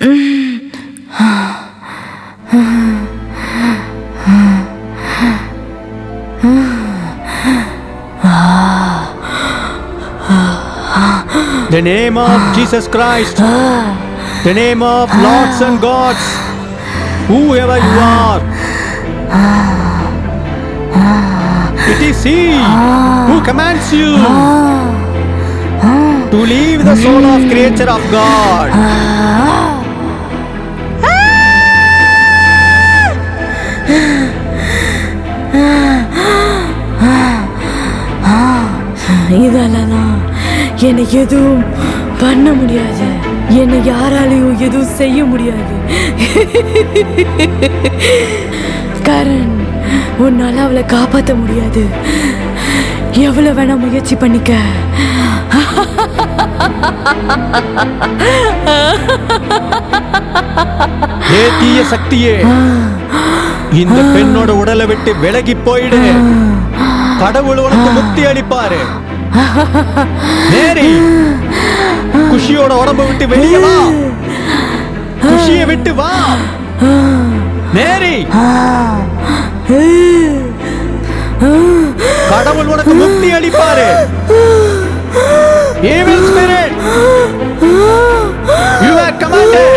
The name of Jesus Christ, the name of lords and gods, whoever you are, it is He who commands you to leave the soul of creature of God. இதெல்லாம் என்னை எதுவும் பண்ண முடியாது. என்னை யாராலையும் எதுவும் செய்ய முடியாது. கரண், உன்னால அவளை காப்பாற்ற முடியாது. எவ்வளவு வேணா முயற்சி பண்ணிக்க. தீய சக்தியே, இந்த பெண்ணோட உடலை விட்டு விலகி போயிடு. கடவுள் உனக்கு முக்தி அளிப்பாரு. மேரி, குஷியோட உடம்ப விட்டு வெளியே வா. குஷியை விட்டு வா மேரி. கடவுள் உனக்கு முக்தி அளிப்பாரு. Evil spirit, you are commanded.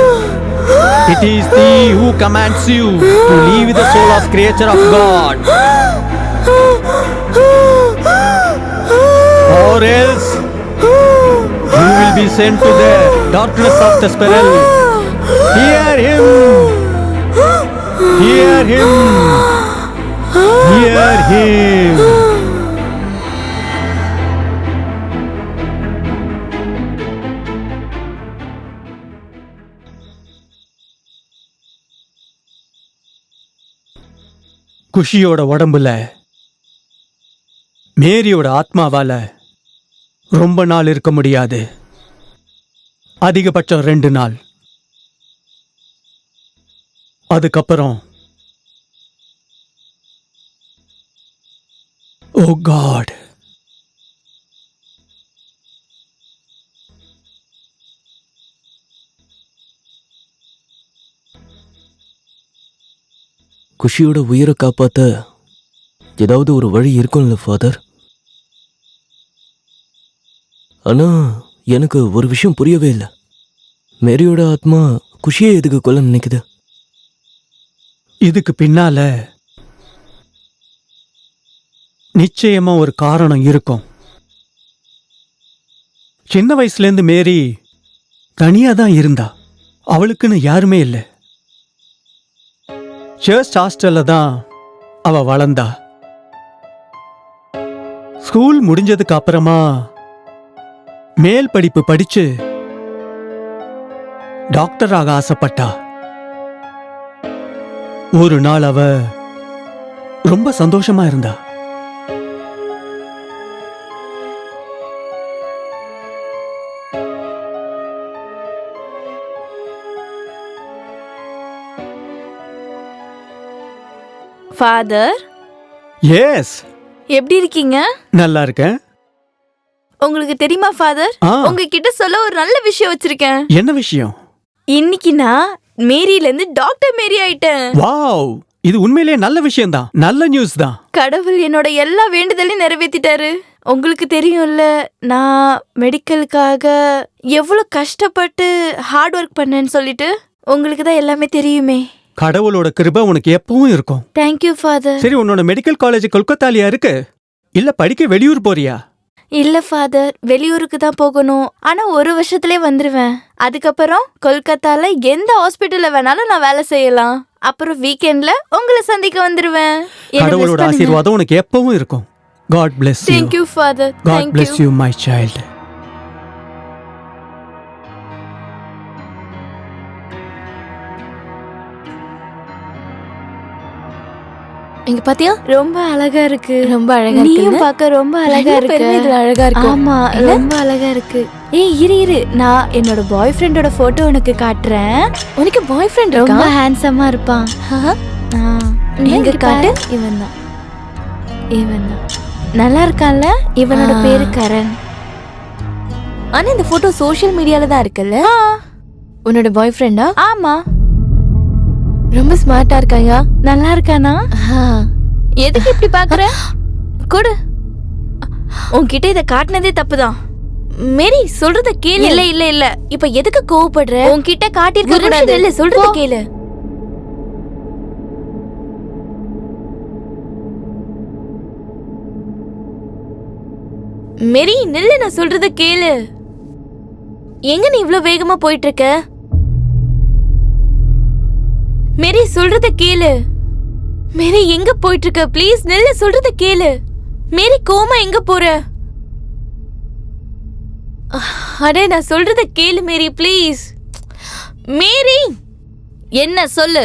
It is He who commands you to leave the soul of creature of God, or else you will be sent to the darkness of the spiral. Hear him, hear him, hear him. குஷியோட உடம்புல மேரியோட ஆத்மாவால ரொம்ப நாள் இருக்க முடியாது. அதிகபட்சம் 2 நாள். அதுக்கப்புறம் ஓ God, குஷியோட உயிரை காப்பாற்ற ஏதாவது ஒரு வழி இருக்கும்ல ஃபாதர்? ஆனா எனக்கு ஒரு விஷயம் புரியவே இல்லை. மேரியோட ஆத்மா குஷியை எதுக்கு கொல்ல நினைக்குது? இதுக்கு பின்னால நிச்சயமா ஒரு காரணம் இருக்கும். சின்ன வயசுலேருந்து மேரி தனியா தான் இருந்தா. அவளுக்குன்னு யாருமே இல்லை. சர்ச் ஹாஸ்டல்ல தான் அவ வளர்ந்தா. ஸ்கூல் முடிஞ்சதுக்கு அப்புறமா மேல் படிப்பு படிச்சு டாக்டராக ஆசைப்பட்டா. ஒரு நாள் அவ ரொம்ப சந்தோஷமா இருந்தா. ஃபாதர், எஸ், எப்படி இருக்கீங்க? நல்லா இருக்கேன். உங்களுக்கு தெரியுமா ஃபாதர், உங்ககிட்ட சொல்ல ஒரு நல்ல விஷயம் வச்சிருக்கேன். என்ன விஷயம்? இன்னைக்கு நான் மேரில இருந்து டாக்டர் மேரி ஆயிட்டேன். வாவ், இது உண்மையிலேயே நல்ல விஷயம் தான். நல்ல நியூஸ் தான். கடவுள் என்னோட எல்லா வேண்டுதலையும் நிறைவேற்றிட்டாரு. உங்களுக்கு தெரியும்ல, நான் மெடிக்கலுக்காக எவ்வளவு கஷ்டப்பட்டு ஹார்ட் ஒர்க் பண்ணேன்னு சொல்லிட்டு. உங்களுக்கு தான் எல்லாமே தெரியுமே. கடவுளோட கிருபை உனக்கு எப்பவும் இருக்கும். Thank you father. சரி, உன்னோட மெடிக்கல் காலேஜ் கொல்கத்தாலியா இருக்கு? இல்ல படிக்க வெளியூர் போறியா? இல்ல ஃபாதர், வெளியூருக்கு தான் போகணும். ஆனா 1 வருஷத்துலயே வந்துருவேன். அதுக்கப்புறம் கொல்கத்தால எந்த ஹாஸ்பிட்டல்ல வேணாலும் நான் வேலை செய்யலாம். அப்புறம் வீக்கெண்ட்ல உங்களை சந்திக்க வந்துருவேன். கடவுளோட ஆசீர்வாதம் உனக்கு எப்பவும் இருக்கும். God bless you. Thank you father. God bless you my child. இங்க பாத்தியா, ரொம்ப அழகா இருக்கு. ரொம்ப அழகா இருக்கு. நீயும் பார்க்க ரொம்ப அழகா இருக்கு. இதுல அழகா இருக்கு. ஆமா, ரொம்ப அழகா இருக்கு. ஏய் இரு, நான் என்னோட பாய் ஃப்ரெண்டோட போட்டோ உனக்கு காட்டுறேன். உனக்கு பாய் ஃப்ரெண்ட் இருக்கா? ரொம்ப ஹேண்ட்ஸமா இருப்பான். எங்க காட்டு? இவன்தான். நல்லா இருக்கான்ல? இவனோட பேரு கரண். ஆனா இந்த போட்டோ சோஷியல் மீடியால தான் இருக்குல்ல? உன்னோட பாய் ஃப்ரெண்டா? ஆமா. ரொம்ப ஸ்மார்ட்டா இருக்காயா? நல்லா இருக்கானா? எதுக்கு இப்படி பாக்குற? கொடு. உன்கிட்ட இத காட்டினதே தப்புதான். மேரி சொல்றத கேளு. இல்ல இல்ல இல்ல, இப்ப எதுக்கு கோவப்படுற? உன்கிட்ட காட்டிருக்க கூடாது. இல்ல, சொல்றத கேளு. மேரி நில்லு, நான் சொல்றத கேளு. எங்க நீ இவ்ளோ வேகமா போயிட்டு இருக்க? மேரி சொல்றத கேளு. மேரி எங்க போயிட்டு இருக்க? ப்ளீஸ் நில்லு, சொல்றத கேளு. மேரி கோமா எங்க போற? அடே நான் சொல்றத கேளு மேரி, ப்ளீஸ். மேரி என்ன சொல்லு.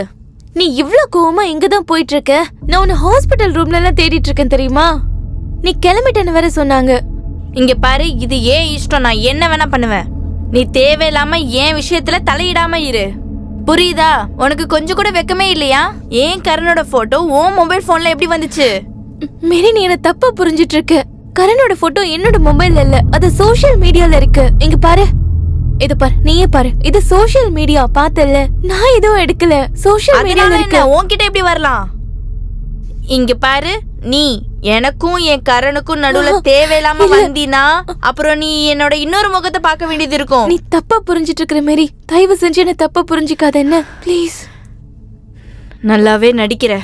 நீ இவ்ளோ கோமா எங்க தான் போயிட்டு இருக்க? நான் உன்னை ஹாஸ்பிட்டல் ரூம்ல எல்லாம் தேடிட்டு இருக்கேன் தெரியுமா? நீ கிளம்பிட்டேன்னு வேற சொன்னாங்க. இங்க பாரு, இது ஏன் இஷ்டம், நான் என்ன வேணா பண்ணுவேன். நீ தேவையில்லாம என் விஷயத்துல தலையிடாம இரு, புரியுதா? உனக்கு கொஞ்சம் கூட வெக்கமே இல்லையா? ஏன் கரனோட போட்டோ உன் மொபைல் போன்ல எப்படி வந்துச்சு? மேரி நீ என்ன தப்பா புரிஞ்சிட்டு இருக்க. கரனோட போட்டோ என்னோட மொபைல்ல இல்ல, அது சோஷியல் மீடியால இருக்கு. இங்க பாரு, இது பாரு, நீயே பாரு, இது சோஷியல் மீடியா. பார்த்தல்ல, நான் எதுவும் எடுக்கல. சோஷியல் மீடியால இருக்கு. உன்கிட்ட எப்படி வரலாம்? இங்க பாரு, நீ எனக்கும் என் கரனுக்கும் நடுவுல தேவையில்லாம வந்தினா அப்புறம் நீ என்னோட இன்னொரு முகத்தை பார்க்க வேண்டியது இருக்கும். நீ தப்பா புரிஞ்சிட்டு இருக்கிற மேரி, தயவு செஞ்சு என்ன தப்பா புரிஞ்சிக்காத என்ன, ப்ளீஸ். நல்லாவே நடிக்கிற.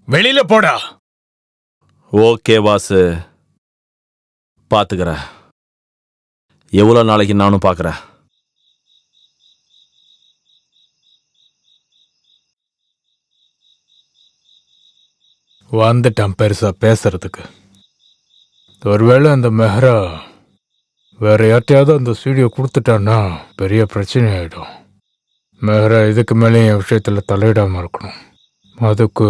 வெளியில போடா. ஓகே வாசு, பாத்துக்கிறேன். எவ்வளவு நாளைக்கு நானும் பாக்குறேன். வந்துட்டான் பெருசா பேசுறதுக்கு. ஒருவேளை அந்த மெஹ்ரா வேற யார்ட்டையாவது அந்த வீடியோ கொடுத்துட்டான்னா பெரிய பிரச்சனை ஆயிடும். மெஹ்ரா இதுக்கு மேலே என் விஷயத்துல தலையிடாம இருக்கணும். அதுக்கு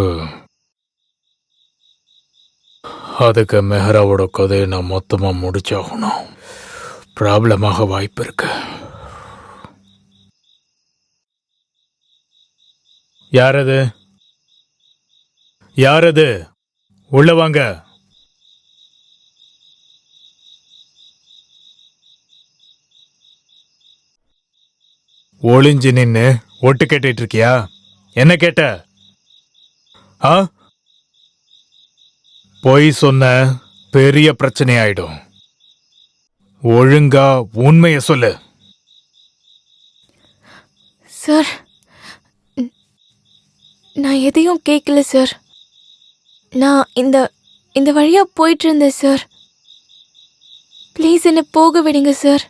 மெஹ்ராவோட கதையை நான் மொத்தமா முடிச்சாகணும். ப்ராப்ளமாக வாய்ப்பு இருக்கு. யாரது? யாரது? உள்ள வாங்க. ஒளிஞ்சு நின்னு ஒட்டு கேட்டுட்டு இருக்கியா? என்ன கேட்ட? ஆ, பொய் சொன்ன பெரிய பிரச்சனை ஆயிடும். ஒழுங்கா உண்மைய சொல்லு. சார், நான் எதையும் கேட்கல சார். நான் இந்த வழியா போயிட்டு இருந்தேன் சார். ப்ளீஸ் என்ன போக விடுங்க சார்.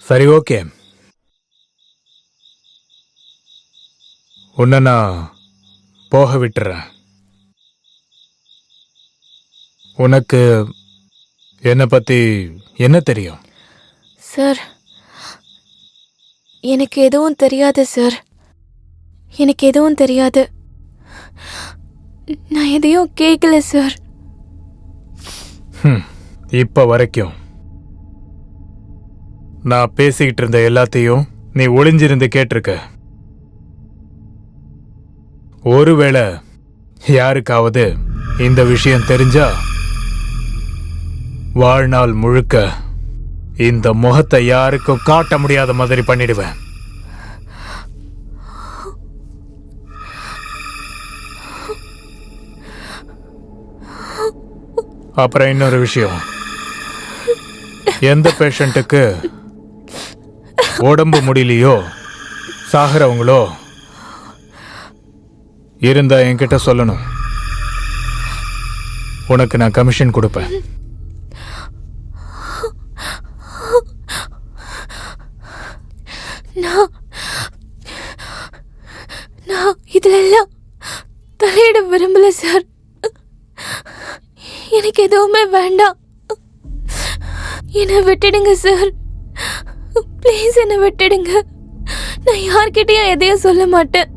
சரி, ஓகே. உன்னை நான் போக விட்டுறேன். உனக்கு என்னை பத்தி என்ன தெரியும்? சார், எனக்கு எதுவும் தெரியாது சார். எனக்கு எதுவும் தெரியாது. நான் எதையும் கேட்கல சார். இப்ப வரைக்கும் நான் பேசிக்கிட்டு இருந்த எல்லாத்தையும் நீ ஒளிஞ்சிருந்து கேட்டிருக்க. ஒருவேளை யாருக்காவது இந்த விஷயம் தெரிஞ்சா வாழ்நாள் முழுக்க இந்த முகத்தை யாருக்கும் காட்ட முடியாத மாதிரி பண்ணிடுவேன். அப்புறம் இன்னொரு விஷயம், எந்த பேஷண்ட்டுக்கு உடம்பு முடியலையோ சாகிறவங்களோ இருந்தா என்கிட்ட சொல்லணும். உனக்கு நான் கமிஷன் கொடுப்பேன். நான் இது இதுல எல்லாம் தலையிட விரும்பல சார். எனக்கு எதுவுமே வேண்டாம். என்னை விட்டுடுங்க சார், ப்ளீஸ் என்னை விட்டுடுங்க. நான் யார்கிட்டயும் எதையும் சொல்ல மாட்டேன்.